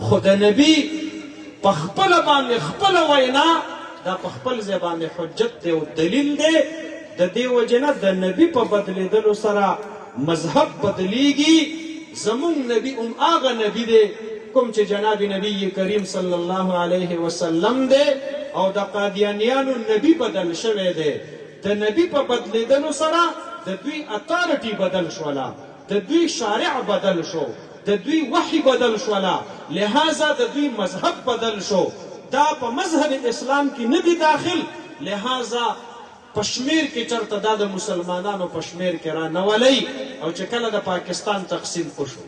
خو د نبي په خپله باندې خپله وینا دا په خپل ځای باندې حجت دی او دلیل دی. د دې وجې نه د نبي په بدلېدلو سره مذهب بدلیږي. زمونږ نبي هم هغه نبي دی کوم چې جناب نبی کریم صلی الله علیه وسلم دی او د قادیانیانو نبی بدل شوی دی. د نبی په بدلېدلو سره د دوی اتارټي بدل شوله، د دوی شارع بدل شو، د دوی وحی بدل شوله، لہذا د دوی مذهب بدل شو. دا په مذهب اسلام کې نه دی داخل، لہذا پشمیر کې چرته دا د مسلمانانو پشمیر کې را نولی. او چې کله د پاکستان تقسیم وشو،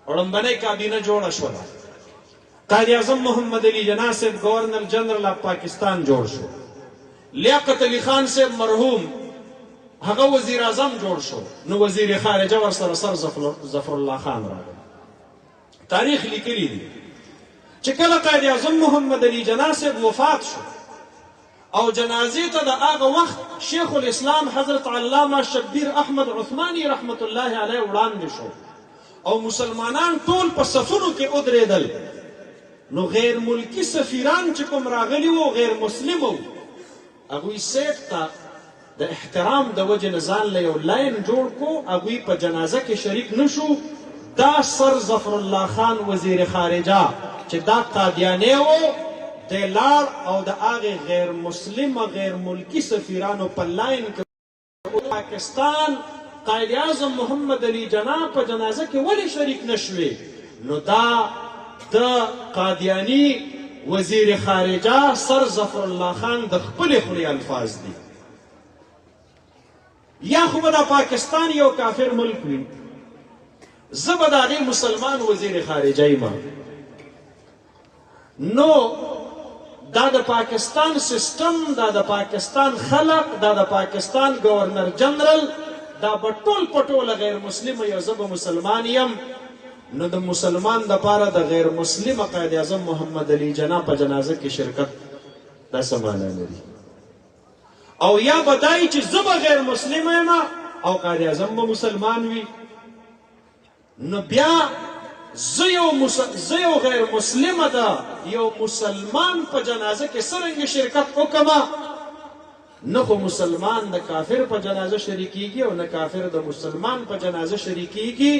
وړاندنۍ کابینه جوړه شوله، قائد اعظم محمد علی جناح صاحب گورنر جنرل آف پاکستان جوړ شو، لیاقت علی خان صاحب مرحوم هغه وزیر اعظم جوړ شو، نو وزیر خارجه ورسره سر ظفر الله خان راغی. تاریخ لیکلی دی چې کله قائد اعظم محمد علی جناح صاحب وفات شو او جنازې ته د هغه وخت شیخ الاسلام حضرت علامه شبیر احمد عثماني رحمت الله علیه وړاندې شو او مسلمانان ټول په صفونو کې ودرېدل. نو غیر ملکی سفیران چې کوم راغلي وو غیر مسلم وو، هغوی سیټ ته د احترام د وجې نه ځان له یو لاین جوړ کو، هغوی په جنازه کې شریک نشو. دا سر ظفر الله خان وزیر خارجه چې دا قادیانی وو دی لاړ او د هغې غیر مسلمه غیر ملکی سفیرانو په لاین کې پاکستان قائد اعظم محمد علی جناح په جنازه کې ولې شریک نشوي؟ نو دا د قادیانی وزیر خارجه سر ظفر الله خان د خپلې خولې الفاظ دي. یا خو به دا پاکستان یو کافر ملک وي، زه به د هغې مسلمان وزیر خارجه یم. نو دا د پاکستان سیستم، دا د پاکستان خلق، دا د پاکستان گورنر جنرل، دا به ټول په ټوله غیر مسلمه یو، زه به مسلمان یم. نو د مسلمان دپاره د غیر مسلمه قائد اعظم محمد علی جناح په جنازه کې شرکت دا څه معنی لري؟ او یا به دای چې زه به غیر مسلمه یم او قائد اعظم به مسلمان وي، نو بیا زه یو غیر مسلمه ده یو مسلمان په جنازه کې څرنګه شرکت وکړمه؟ نه خو مسلمان د کافر په جنازه شریکیږي او نه کافر د مسلمان په جنازه شریکیږي.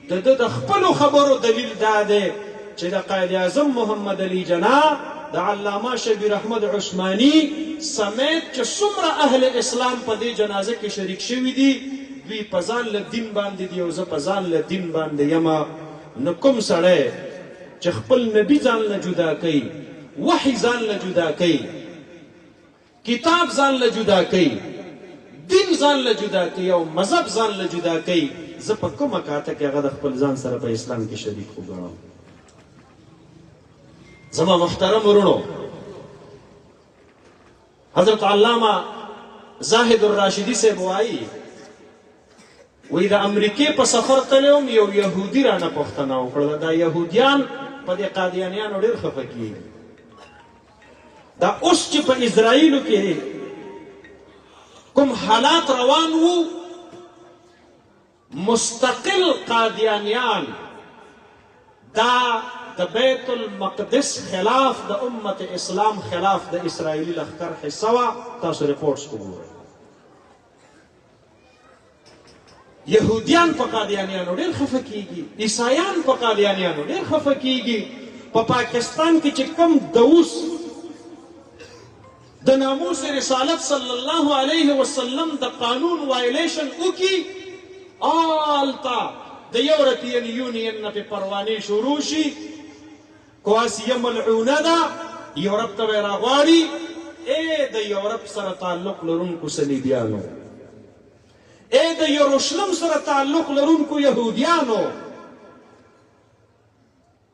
د ده د خپلو خبرو دلیل دا دی چې د قائد اعظم محمد علی جناح د علامه شبیر احمد عثماني سمیت چې څومره اهل اسلام په دې جنازه کې شریک شوي دي، دوی په ځان له دین باندې دي او زه په ځان له دین باندې یم. نو کوم سړی چې خپل نبی ځان له جدا کوي، وحی ځان له جدا کوي، کتاب ځان له جدا کوي، دین ځان له جدا کوي او مذهب ځان له جدا کوي، زه په کومه کاته کې هغه د خپل ځان سره په اسلام کې شریک وګڼم؟ زما محترم ورونو، حضرت علامه زاهد الراشدی صاحب وایي وی د امریکې په سفر تللی وم، یو یهودي رانه پوښتنه وکړله. دا یهودیان په دې قادیانیانو ډېر خفه کېږي. دا اوس چې په اسرائیلو کې کوم حالات روان وو، مستقل قادیانیان دا د بیت المقدس خلاف د امت اسلام خلاف د اسرائیلي لښکر حصه وه. تاسو ریپورټس وګورئ. یهودیان په قادیانیانو ډېر خفه کېږي، عیسایان په قادیانیانو ډېر خفه کېږي. په پاکستان کې چې کوم دوس د ناموس رسالت صلی الله علیه وسلم د قانون وایلیشن وکړي، آلته د یورپین یونین نه پې پروانې شروع شي، کواسیه ملعونه ده، یورپ ته به یې راغواړي. د یورپ سره تعلق لرونکو صلیبیانو، د یروشلم سره تعلق لرونکو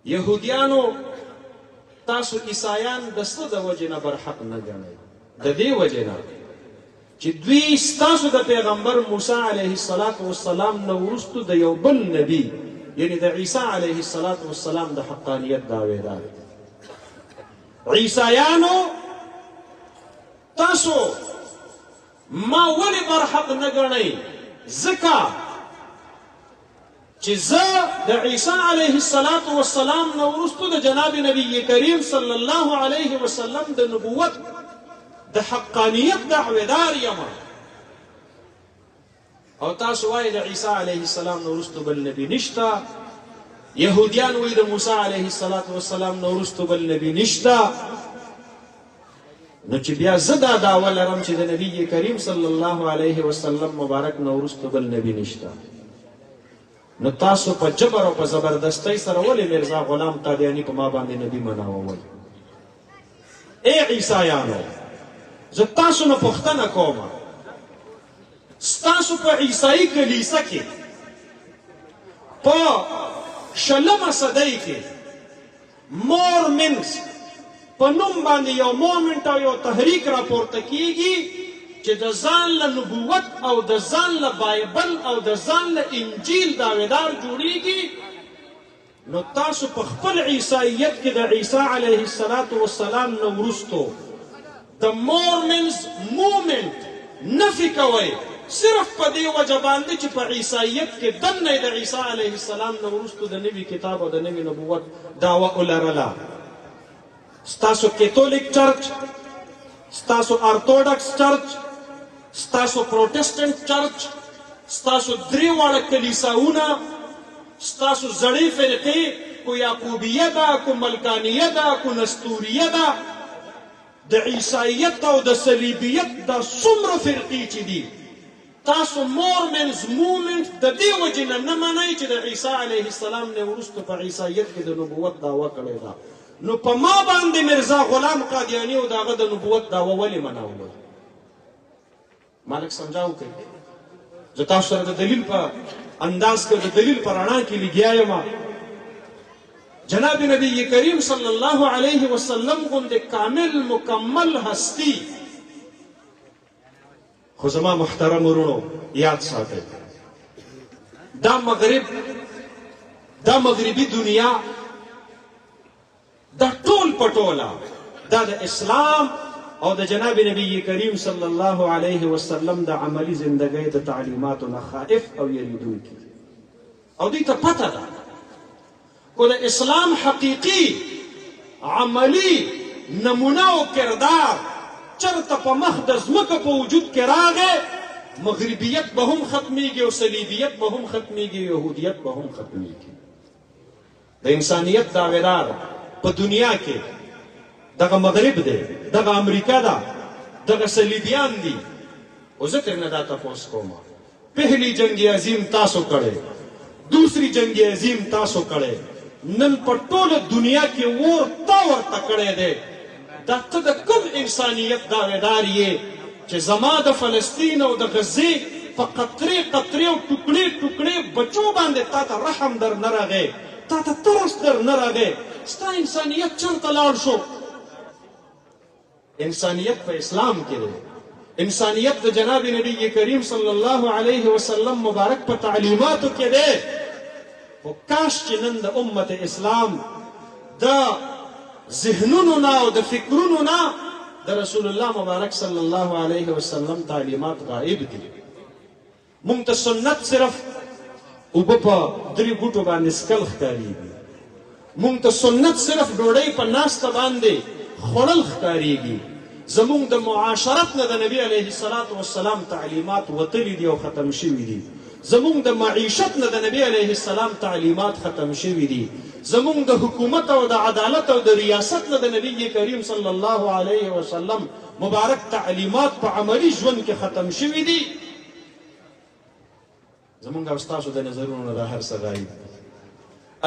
یهودیانو، تاسو عیسایان د څه د وجې نه برحق نه ګڼئ؟ د دې وجې نه چې دوی ستاسو د پیغمبر موسی علیه السلام نه وروستو د یو بل نبی یعنی د عیسی علیه السلام د حقانیت دعویدار. عیسایانو تاسو ما ولې برحق نه ګڼئ؟ ځکه چې زه د عیسی علیه السلام نه وروستو د جناب نبی کریم صلی الله علیه وسلم د نبوت د حقانیت دعویدار یم او تاسو وایئ د عیسی علیه السلام نه وروستو بل نبی نشته یهودیان وایي د موسی علیه السلام نه وروستو بل نبی نشته نو چې بیا زه دا دعوه لرم چې د نبی کریم صلی الله علیه وسلم مبارک نه وروستو بل نبی نشته نو تاسو په جبر او په زبردستۍ سره ولې مرزا غلام قادیاني په ما باندې نبی مناوئ ای عیسایانو زه تاسو نه پوښتنه کوم ستاسو په عیسائی کلیسه کې په شلمه صدۍ کې مورمنز په نوم باندې یو مومنټ او یو تحریک راپورته کیږي چې د ځان له نبوت او د ځان له بایبل او د ځان له انجیل دعویدار جوړیږي نو تاسو په خپل عیسایت کې د عیسی علیه السلام نه وروستو د مورمنز مومنټ نفي کوئ صرف په دې وجه باندې چې په عیسایت کې دننه د عیسی علیه السلام نه وروستو د نوي کتاب او د نوي نبوت دعوه ولرله ستاسو کیتولیک چرچ ستاسو ارتوډکس چرچ ستاسو پروټسټنټ چرچ ستاسو درې واړه کلیساونه ستاسو زړې فرقې کو یعقوبیه ده کو ملکانیه ده کو نستوریه ده د عیسایت او د صلیبیت دا څومره فرقې چې دي تاسو مورمنز مومنټ د دې وجې نه نه منئ چې د عیسی علیه السلام نه وروسته په عیسایت کې د نبوت دعوه کړې ده نو په ما باندې مرزا غلام قادیاني او د هغه د نبوت دعوه ولې مناوله مالک سمجھاو کوي زه تاسو سره د دلیل په انداز کې د دلیل په رڼا کې لګیا یم جناب نبی کریم صلی الله علیه وسلم غوندې کامل مکمل هستی خو زما محترم ورونو یاد ساتئ دا مغربي دنیا دا ټول پټوله دا د اسلام او د جناب نبی کریم صلی الله علیه وسلم د عملی زندګۍ د تعلیماتو نه خائف او یریدونکي او دوی ته پته ده کو د اسلام حقیقي عملی نمونه او کردار چرته په مخ د ځمکه په وجود کې راغی مغربیت به هم ختمیږي او صلیبیت به هم ختمیږي یهودیت به هم ختمیږي د انسانیت دعویدار په دنیا کې دغه مغرب دی دغه امریکا ده دغه صلیبیان دي او زه ترنه دا تپوس کوم پهلی جنگ عظیم تاسو کړی دوسری جنگ عظیم تاسو کړی نن په ټوله دنیا کې اور تا ورته کړی دی دا ته د کوم انسانیت دعویدار یې چې زما د فلسطین او د غزې په قطرې قطرې او ټوکړې ټوکړې بچو باندې تا ته رحم در نه راغی تا ته ترس در نه راغی ستا انسانیت چرته لاړ شو انسانیت په اسلام کې دی انسانیت د جناب نبی کریم صلی الله علیه وسلم مبارک په تعلیماتو کې دی خو کاش چې نن د امت اسلام د ذهنونو نه او د فکرونو نه د رسول الله مبارک صلی الله علیه وسلم تعلیمات غائب دي مونږ ته سنت صرف اوبه په درې بوټو باندې سکل ښکارېږي مونږ ته سنت صرف ډوډۍ په ناسته باندې خوړل ښکارېږي زمونږ د معاشرت نه د نبی علیه السلام تعلیمات وتلي دي او ختم شوي دي زمونږ د معیشت نه د نبی علیه السلام تعلیمات ختم شوي دي زمونږ د حکومت او د عدالت او د ریاست نه د نبی کریم صلی الله علیه وسلم مبارک تعلیمات په عملی ژوند کې ختم شوي دي زمونږ او ستاسو د نظرونو نه دا هر څه غایب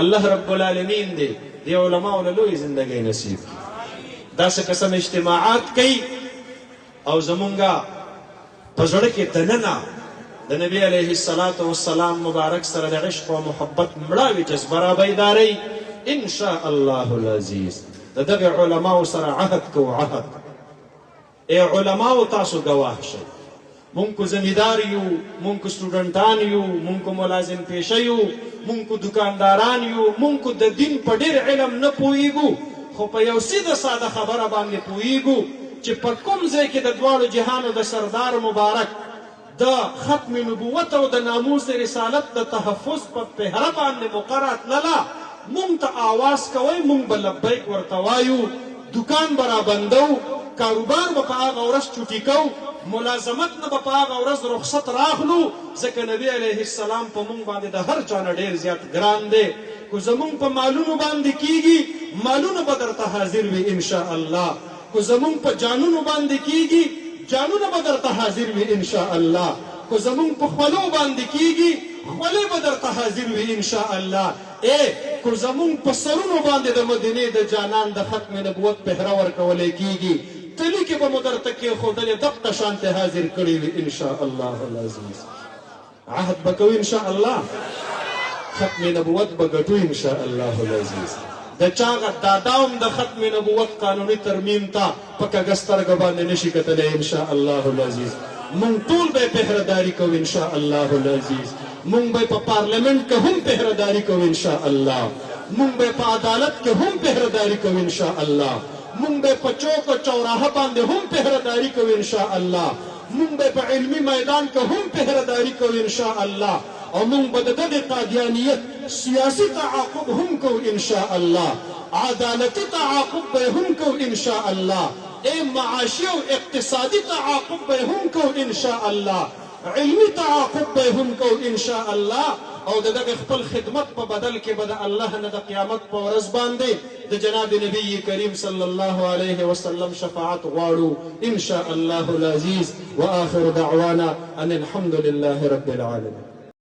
الله رب العالمین دې د علماو له لوی زندګۍ نصیب داسې قسم اجتماعات کوي او زمونږه په زړه کې دننه د نبی علیه السلام مبارک سره د عشق او محبت مړاوي جذبه را بیدارئ ان شاء الله العزیز د دغه علماو سره عهد کو عهد ای علماو تاسو ګواه شئ مونږ کو زمیندار یو مونږ کو سټوډنټان یو مونږ کو ملازم پیشه یو مونږ کو دکانداران یو مونږ کو د دین په ډېر علم نه پوهیږو خو په یو سیده ساده خبره باندې پوهیږو چې په کوم ځای کې د دواړو جهانو د سردار مبارک د ختم نبوت او د ناموس رسالت د تحفظ په پهره باندې مقرره تلله مونږ ته آواز کوئ مونږ به لبیک ورته وایو دکان به رابندو کاروبار به په هغه ورځ چوټي کوو ملازمت نه به په هغه ورځ رخصت راخلو ځکه نبي علیه السلام په مونږ باندې د هر چا نه ډېر زیات ګران دی کو زمونږ په مالونو باندې کیږي مالونه به درته حاضر وي انشاء الله کو زمونږ په جانونو باندې کیږي جانونه به درته حاضر وي انشاء الله کو زمونږ په خولو باندې کیږي خولې به درته حاضر وي انشاء الله کو زمونږ په سرونو باندې د مدینې د جانان د ختم نبوت پهره ورکولی کیږي تلي کې به مو درته کېښودلې دقه شانتې حاضر کړي وي انشاء الله العزیز عهد به کوو انشاء الله ختم نبوت به ګټو انشاء الله العزیز د چاغه داداوم د ختم نبوت قانوني ترمیم ته په کږه سترګه باندې نشي کتلی انشاء الله العزیز مونږ ټول به پهرداري کوو انشاء الله العزیز مونږ به په پارلیمنت کې هم پهرداري کوو انشاء الله مونږ به په عدالت کې هم پهرداري کوو انشاء الله مونږ به په چوک او چوراهه باندې هم پهرداري کوو انشاء الله مونږ به په علمي میدان کې هم پهرداري کوو انشاء الله او مونږ به د دغې قادیانیت سیاسي تعاقب هم کوو انشاء الله عدالتي تعاقب به هم کوو انشاء الله معاشي او اقتصادي تعاقب به هم کوو انشاء الله علمي تعاقب به هم کوو انشاء الله او د دغه خپل خدمت په بدل کې به د الله نه د قیامت په ورځ باندې د جناب نبی کریم صلی الله علیه وسلم شفاعت غواړو انشاء الله العزیز واخر دعوانا ان الحمد لله رب العالمين